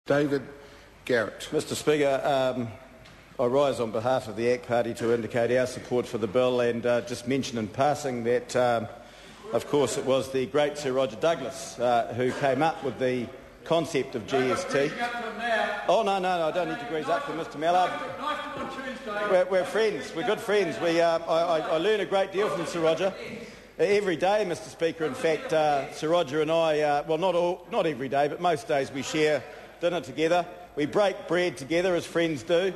David Garrett. Mr Speaker, I rise on behalf of the ACT Party to indicate our support for the bill and just mention in passing that, of course, it was the great Sir Roger Douglas who came up with the concept of GST. Oh, no, I don't need to grease up with Mr Mallard. We're friends. We're good friends. I learn a great deal from Sir Roger. Every day, Mr Speaker, in fact, Sir Roger and I, well, not every day, but most days we share dinner together. We break bread together as friends do.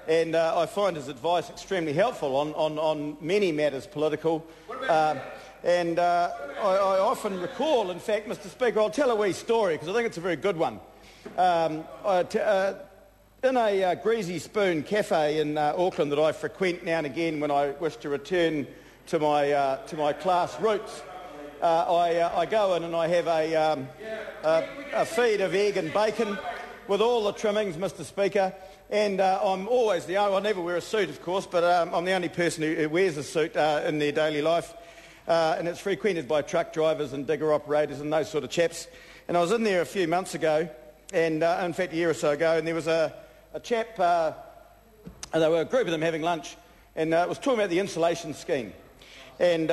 And I find his advice extremely helpful on many matters political. And I often recall, in fact, Mr Speaker, I'll tell a wee story because I think it's a very good one. In a Greasy Spoon cafe in Auckland that I frequent now and again when I wish to return to my class roots, I go in and I have a feed of egg and bacon with all the trimmings, Mr Speaker, and I'm always I never wear a suit, of course, but I'm the only person who wears a suit in their daily life, and it's frequented by truck drivers and digger operators and those sort of chaps. And I was in there a few months ago, and in fact a year or so ago, and there was a chap, and there were a group of them having lunch, and it was talking about the insulation scheme. And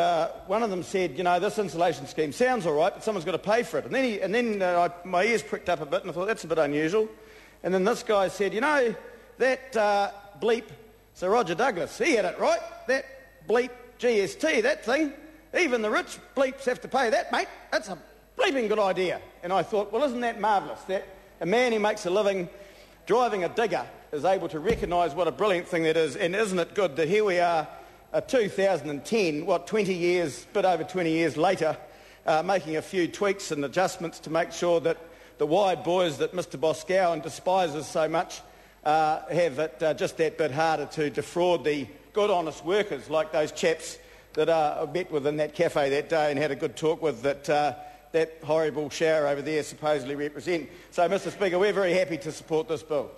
one of them said, you know, this insulation scheme sounds all right, but someone's got to pay for it. And then my ears pricked up a bit, and I thought, that's a bit unusual. And then this guy said, you know, that bleep, Sir Roger Douglas, he had it right. That bleep GST, that thing, even the rich bleeps have to pay that, mate. That's a bleeping good idea. And I thought, well, isn't that marvellous, that a man who makes a living driving a digger is able to recognise what a brilliant thing that is. And isn't it good that here we are, 2010, what, 20 years, bit over 20 years later, making a few tweaks and adjustments to make sure that the wide boys that Mr Boscawen despises so much have it just that bit harder to defraud the good, honest workers like those chaps that I met with in that cafe that day and had a good talk with that horrible shower over there supposedly represent. So, Mr Speaker, we're very happy to support this bill.